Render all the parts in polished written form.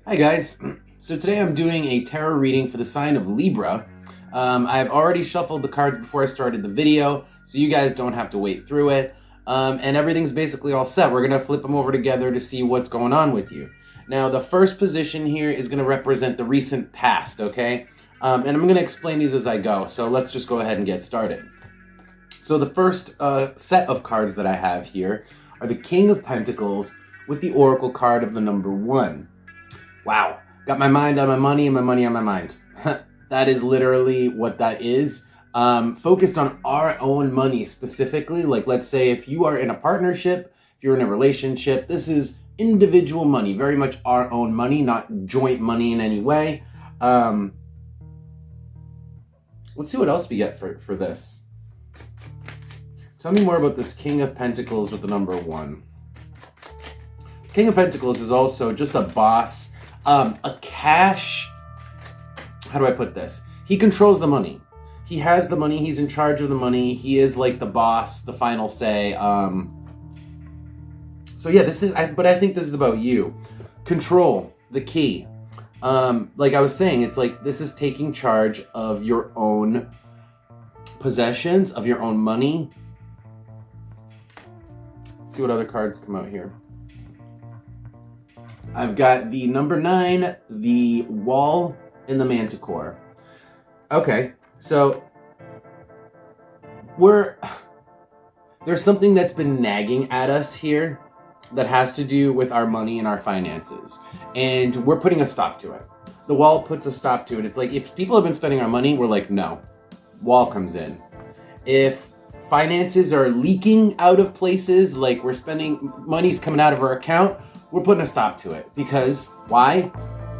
Hi guys, so today I'm doing a tarot reading for the sign of Libra. I've already shuffled the cards before I started the video, so you guys don't have to wait through it. And everything's basically all set. We're going to flip them over together to see what's going on with you. Now, the first position here is going to represent the recent past, okay? And I'm going to explain these as I go, so let's just go ahead and get started. So the first set of cards that I have here are the King of Pentacles with the Oracle card of the number 1. Wow, got my mind on my money and my money on my mind. That is literally what that is. Focused on our own money specifically. Like, let's say if you are in a partnership, if you're in a relationship, this is individual money, very much our own money, not joint money in any way. Let's see what else we get for this. Tell me more about this King of Pentacles with the number 1. King of Pentacles is also just a boss. A cash, how do I put this? He controls the money. He has the money. He's in charge of the money. He is like the boss, the final say. So yeah, but I think this is about you. Control, the key. Like I was saying, it's like this is taking charge of your own possessions, of your own money. Let's see what other cards come out here. I've got the number 9, the Wall, and the Manticore. Okay, so there's something that's been nagging at us here that has to do with our money and our finances. And we're putting a stop to it. The Wall puts a stop to it. It's like if people have been spending our money, we're like, no. Wall comes in. If finances are leaking out of places, like we're spending, money's coming out of our account, we're putting a stop to it. Because, why?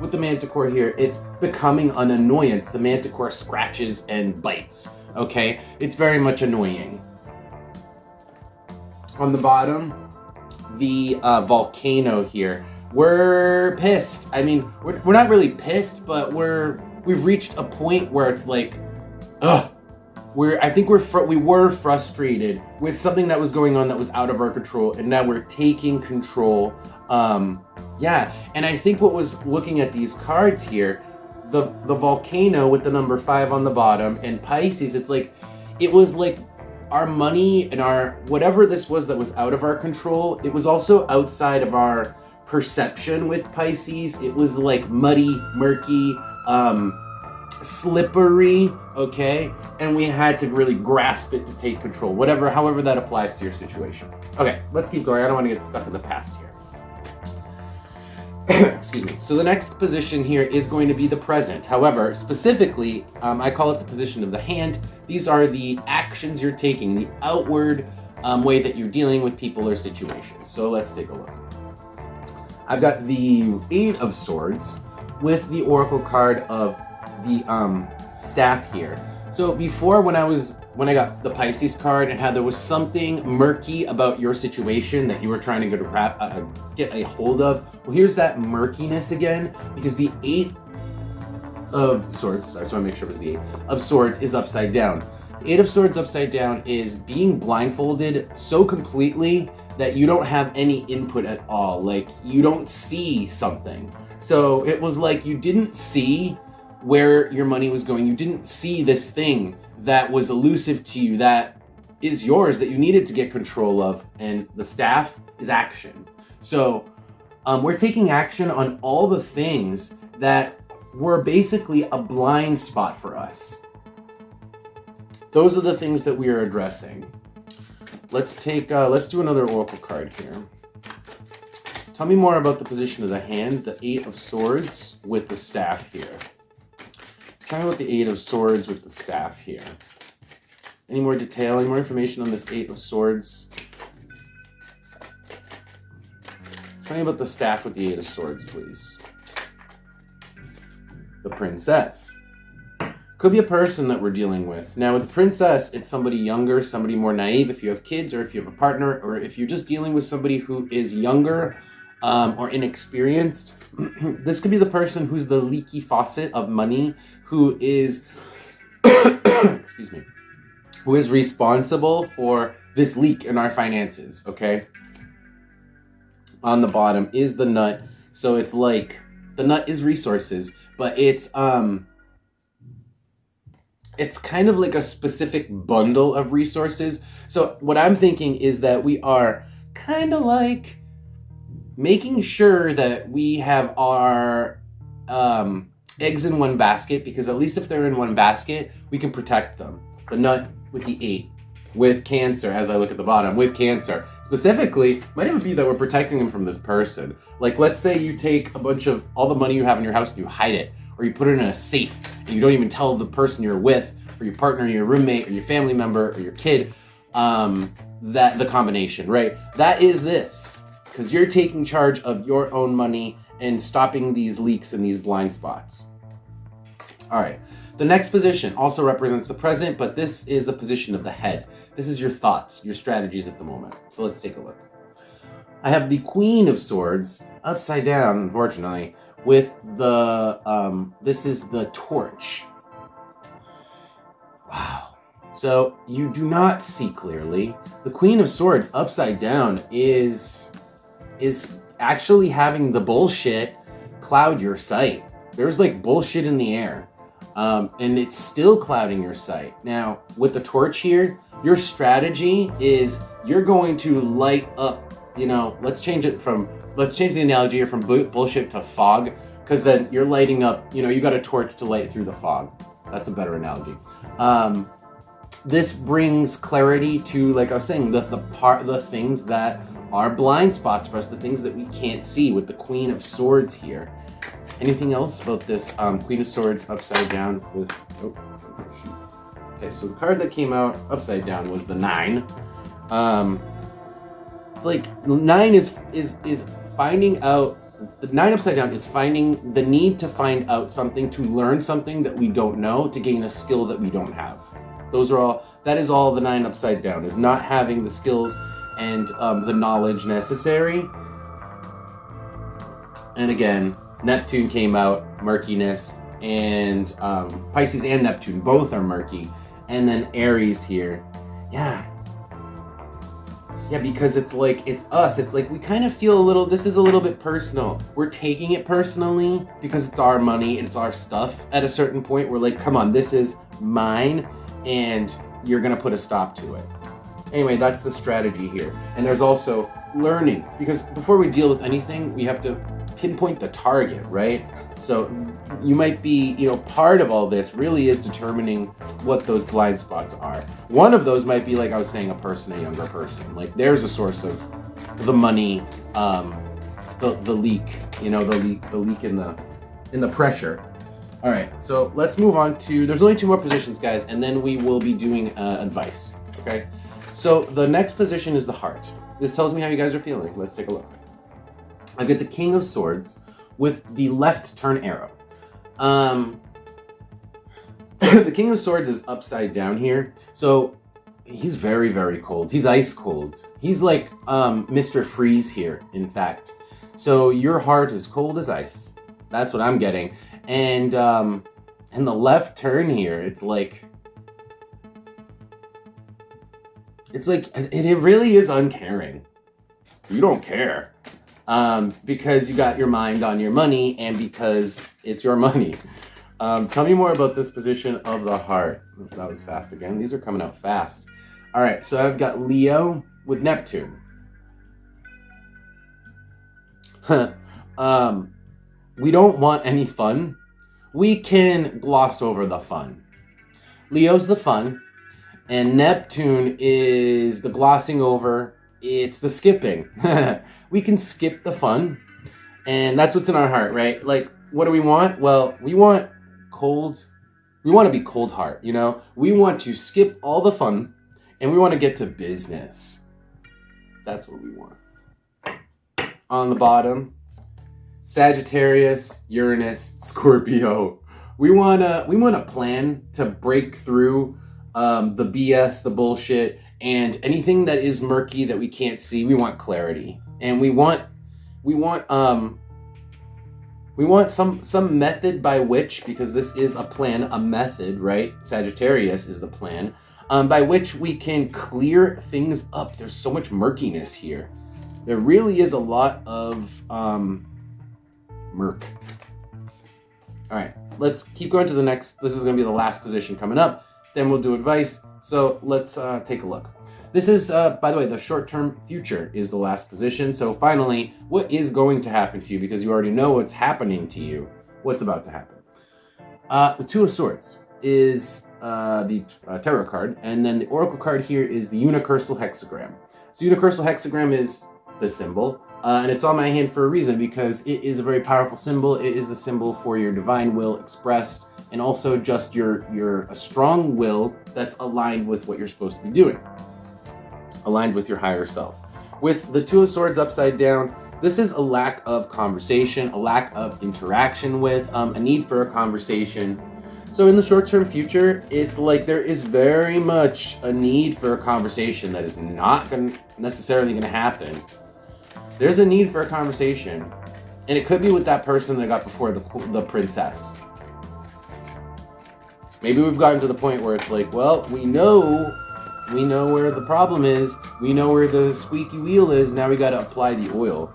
With the Manticore here, it's becoming an annoyance. The Manticore scratches and bites, okay? It's very much annoying. On the bottom, the volcano here. We're pissed. I mean, we're not really pissed, but we've reached a point where it's like, ugh. I think we were frustrated with something that was going on that was out of our control, and now we're taking control. Yeah, and I think what was looking at these cards here, the volcano with the number 5 on the bottom, and Pisces, it's like, it was like our money and our, whatever this was that was out of our control, it was also outside of our perception with Pisces. It was like muddy, murky, slippery, okay? And we had to really grasp it to take control, however that applies to your situation. Okay, let's keep going. I don't want to get stuck in the past here. Excuse me. So the next position here is going to be the present. However, specifically, I call it the position of the hand. These are the actions you're taking, the outward way that you're dealing with people or situations. So let's take a look. I've got the 8 of Swords with the Oracle card of the staff here. So before, when I got the Pisces card and how there was something murky about your situation that you were trying to get a hold of, well, here's that murkiness again, because the 8 of Swords, I just want to make sure it was the 8 of Swords, is upside down. The 8 of Swords upside down is being blindfolded so completely that you don't have any input at all. Like, you don't see something. So it was like you didn't see where your money was going. You didn't see this thing that was elusive to you, that is yours, that you needed to get control of, and the staff is action. So we're taking action on all the things that were basically a blind spot for us. Those are the things that we are addressing. Let's do another Oracle card here. Tell me more about the position of the hand, the 8 of Swords with the staff here. Tell me about the 8 of Swords with the staff here. Any more detail, any more information on this 8 of Swords? Tell me about the staff with the 8 of Swords, please. The Princess. Could be a person that we're dealing with. Now, with the Princess, it's somebody younger, somebody more naive, if you have kids, or if you have a partner, or if you're just dealing with somebody who is younger or inexperienced. This could be the person who's the leaky faucet of money, who is, excuse me, who is responsible for this leak in our finances, okay? On the bottom is the nut. So it's like The nut is resources, but it's kind of like a specific bundle of resources. So what I'm thinking is that we are kind of like making sure that we have our eggs in one basket, because at least if they're in one basket, we can protect them. The nut with the 8, with Cancer, as I look at the bottom, with Cancer. Specifically, might even be that we're protecting them from this person. Like, let's say you take a bunch of all the money you have in your house and you hide it, or you put it in a safe and you don't even tell the person you're with, or your partner, or your roommate, or your family member, or your kid, that the combination, right? That is this, because you're taking charge of your own money and stopping these leaks and these blind spots. All right, the next position also represents the present, but this is the position of the head. This is your thoughts, your strategies at the moment. So let's take a look. I have the Queen of Swords upside down, unfortunately, with the, this is the torch. Wow. So you do not see clearly. The Queen of Swords upside down is actually having the bullshit cloud your sight. There's like bullshit in the air. And it's still clouding your sight. Now, with the torch here, your strategy is you're going to light up, let's change the analogy here from bullshit to fog, because then you're lighting up, you got a torch to light through the fog. That's a better analogy. This brings clarity to, like I was saying, the things that are blind spots for us, the things that we can't see with the Queen of Swords here. Anything else about this Queen of Swords upside down with... Oh, shoot. Okay, so the card that came out upside down was the 9. It's like 9 is finding out... The 9 upside down is finding the need to find out something, to learn something that we don't know, to gain a skill that we don't have. That is all the 9 upside down, is not having the skills and the knowledge necessary. And again, Neptune came out, murkiness, and Pisces and Neptune both are murky. And then Aries here. Yeah, because it's like, it's us. It's like we kind of feel this is a little bit personal. We're taking it personally because it's our money and it's our stuff. At a certain point, we're like, come on, this is mine, and you're going to put a stop to it. Anyway, that's the strategy here. And there's also learning, because before we deal with anything, we have to pinpoint the target, right? So you might be, part of all this really is determining what those blind spots are. One of those might be, like I was saying, a younger person. Like, there's a source of the money, the leak, the leak in the pressure. All right, so let's move on to, there's only 2 more positions, guys, and then we will be doing advice, okay? So the next position is the heart. This tells me how you guys are feeling. Let's take a look. I've got the King of Swords with the left turn arrow. The King of Swords is upside down here. So he's very, very cold. He's ice cold. He's like Mr. Freeze here, in fact. So your heart is cold as ice. That's what I'm getting. And the left turn here, it really is uncaring. You don't care. Because you got your mind on your money, and because it's your money. Tell me more about this position of the heart. That was fast again. These are coming out fast. All right, so I've got Leo with Neptune. We don't want any fun. We can gloss over the fun. Leo's the fun, and Neptune is the glossing over. It's the skipping. We can skip the fun, and that's what's in our heart, right? Like, what do we want? Well, we want to be cold heart, We want to skip all the fun, and we want to get to business. That's what we want. On the bottom, Sagittarius, Uranus, Scorpio. We want a plan to break through the BS, the bullshit, and anything that is murky that we can't see. We want clarity, and we want some method by which, because this is a plan, a method, right? Sagittarius is the plan, by which we can clear things up. There's so much murkiness here. There really is a lot of murk. All right, let's keep going to the next. This is going to be the last position coming up. Then we'll do advice. So let's take a look. This is, by the way, the short-term future is the last position. So finally, what is going to happen to you? Because you already know what's happening to you. What's about to happen? The Two of Swords is the tarot card. And then the oracle card here is the unicursal hexagram. So unicursal hexagram is the symbol. And it's on my hand for a reason, because it is a very powerful symbol. It is the symbol for your divine will expressed, and also just a strong will that's aligned with what you're supposed to be doing, aligned with your higher self. With the Two of Swords upside down, this is a lack of conversation, a lack of interaction with, a need for a conversation. So in the short-term future, it's like there is very much a need for a conversation that is not necessarily going to happen. There's a need for a conversation, and it could be with that person that I got before, the princess. Maybe we've gotten to the point where it's like, well, we know where the problem is. We know where the squeaky wheel is. Now we got to apply the oil.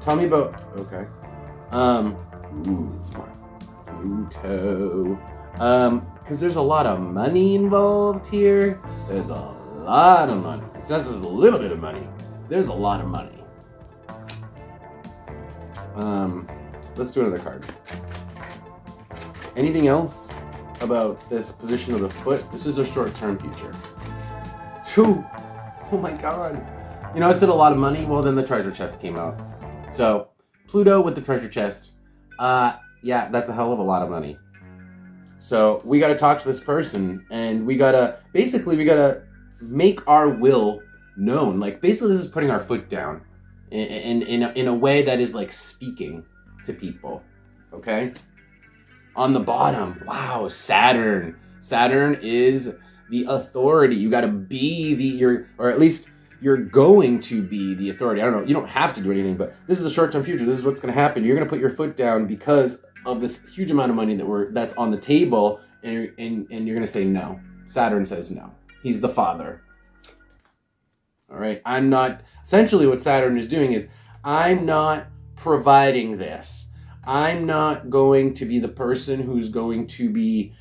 Tell me about, okay. Because there's a lot of money involved here. There's a lot of money. It's not just a little bit of money. There's a lot of money. Let's do another card. Anything else about this position of the foot? This is a short-term future. Phew. Oh my god. You know, I said a lot of money. Well, then the treasure chest came out. So, Pluto with the treasure chest. Yeah, that's a hell of a lot of money. So, we got to talk to this person, and we got to make our will known. Like, basically, this is putting our foot down in a way that is like speaking to people. Okay? On the bottom, wow, Saturn. Saturn is the authority. You got to be or at least you're going to be the authority. I don't know. You don't have to do anything, but this is a short-term future. This is what's going to happen. You're going to put your foot down because of this huge amount of money that's on the table, and you're going to say no. Saturn says no. He's the father. All right. Essentially what Saturn is doing is, I'm not providing this. I'm not going to be the person who's going to be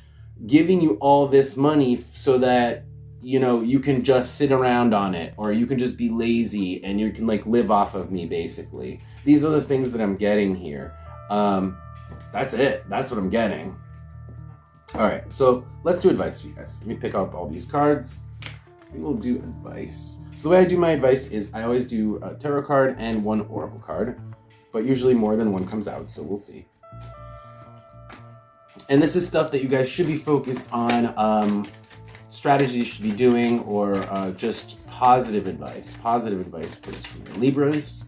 giving you all this money so that, you know, you can just sit around on it, or you can just be lazy and you can like live off of me, basically. These are the things that I'm getting here. That's it. That's what I'm getting. All right. So let's do advice for you guys. Let me pick up all these cards. We will do advice. So the way I do my advice is I always do a tarot card and one oracle card, but usually more than one comes out, so we'll see. And this is stuff that you guys should be focused on, strategies you should be doing, or just positive advice. Positive advice, please, from your Libras.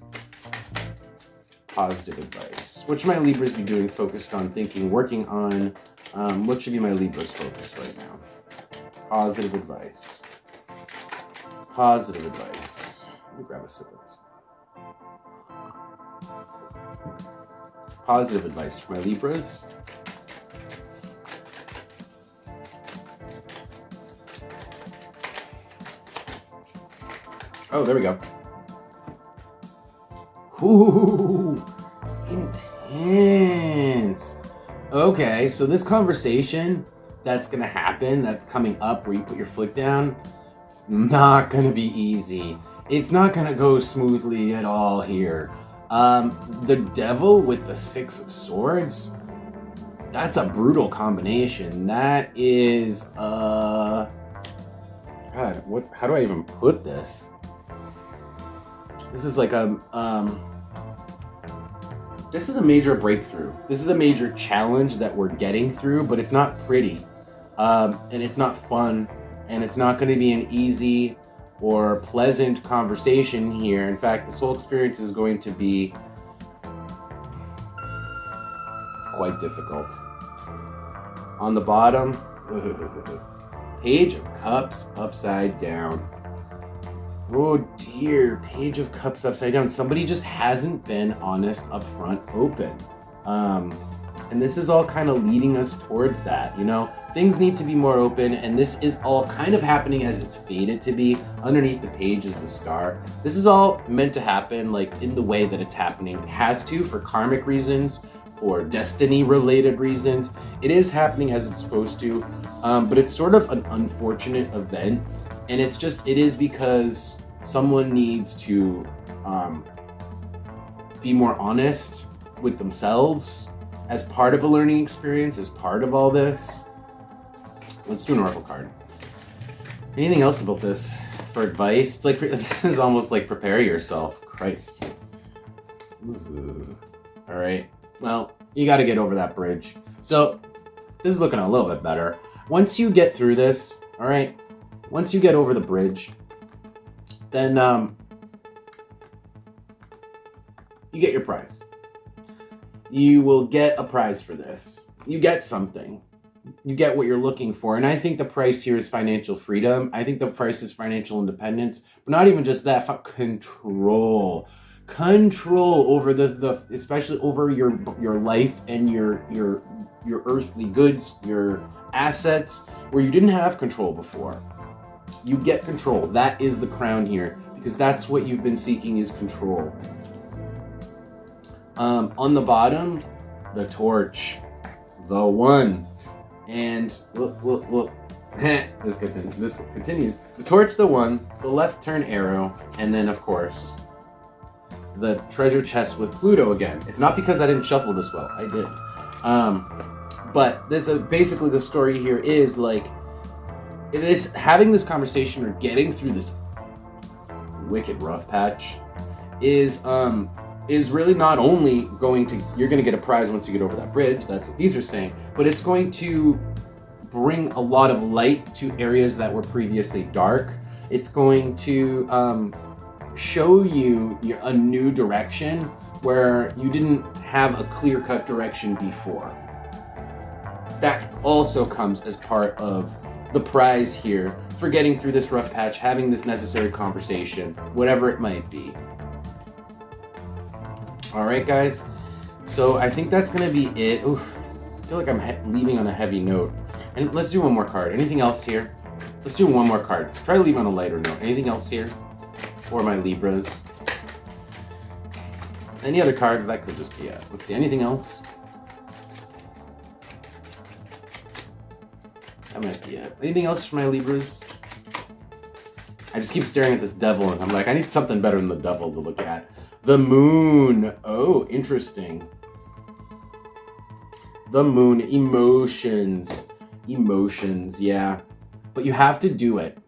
Positive advice. What should my Libras be doing, focused on, thinking, working on? What should be my Libras focused right now? Positive advice. Positive advice. Let me grab a sip of this. Positive advice for my Libras. Oh, there we go. Ooh, intense. Okay, so this conversation that's going to happen, that's coming up, where you put your foot down, it's not going to be easy. It's not going to go smoothly at all here. The devil with the Six of Swords, that's a brutal combination. That is, God, how do I even put this? This is like this is a major breakthrough. This is a major challenge that we're getting through, but it's not pretty. And it's not fun, and it's not going to be an easy or pleasant conversation here. In fact, this whole experience is going to be quite difficult. On the bottom, Page of Cups upside down. Oh dear, Page of Cups upside down. Somebody just hasn't been honest, upfront, open. And this is all kind of leading us towards that, you know? Things need to be more open, and this is all kind of happening as it's fated to be. Underneath the page is the star. This is all meant to happen, like, in the way that it's happening. It has to, for karmic reasons, for destiny-related reasons. It is happening as it's supposed to, but it's sort of an unfortunate event, and it is because someone needs to be more honest with themselves as part of a learning experience, as part of all this. Let's do an oracle card. Anything else about this for advice? It's like, this is almost like prepare yourself. Christ. All right. Well, you got to get over that bridge. So this is looking a little bit better. Once you get through this, all right, once you get over the bridge, then you get your prize. You will get a prize for this. You get something. You get what you're looking for. And I think the price here is financial freedom. I think the price is financial independence. But not even just that, control. Control over the especially over your life and your earthly goods, your assets, where you didn't have control before. You get control. That is the crown here, because that's what you've been seeking, is control. On the bottom, the torch, the one, and look. This continues. The torch, the one, the left turn arrow, and then of course the treasure chest with Pluto again. It's not because I didn't shuffle this well. I did. But this basically the story here is like, it is having this conversation or getting through this wicked rough patch is really not only you're going to get a prize once you get over that bridge. That's what these are saying, but it's going to bring a lot of light to areas that were previously dark. It's going to show you a new direction where you didn't have a clear-cut direction before. That also comes as part of the prize here for getting through this rough patch, having this necessary conversation, whatever it might be. All right, guys. So I think that's going to be it. Oof, I feel like I'm leaving on a heavy note. And let's do one more card. Anything else here? Let's do one more card. Let's try to leave on a lighter note. Anything else here for my Libras? Any other cards? That could just be it. Let's see. Anything else? That might be it. Anything else for my Libras? I just keep staring at this devil, and I'm like, I need something better than the devil to look at. The moon. Oh, interesting. The moon. Emotions. Emotions, yeah. But you have to do it.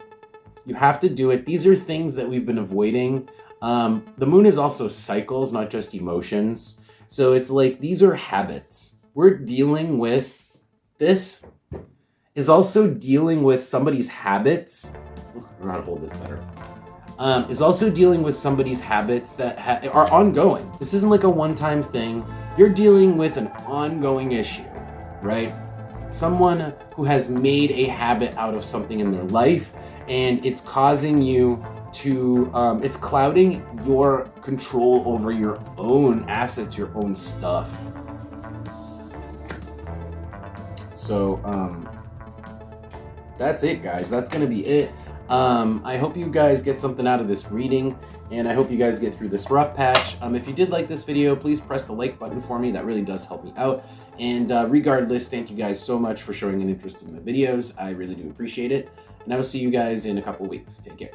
You have to do it. These are things that we've been avoiding. The moon is also cycles, not just emotions. So it's like, these are habits. We're dealing with, this is also dealing with somebody's habits. I don't know how to hold this better. Is also dealing with somebody's habits that are ongoing. This isn't like a one-time thing. You're dealing with an ongoing issue, right? Someone who has made a habit out of something in their life, and it's causing you to, it's clouding your control over your own assets, your own stuff. So, that's it, guys. That's going to be it. I hope you guys get something out of this reading, and I hope you guys get through this rough patch. If you did like this video, please press the like button for me. That really does help me out. And regardless, thank you guys so much for showing an interest in my videos. I really do appreciate it. And I will see you guys in a couple weeks. Take care.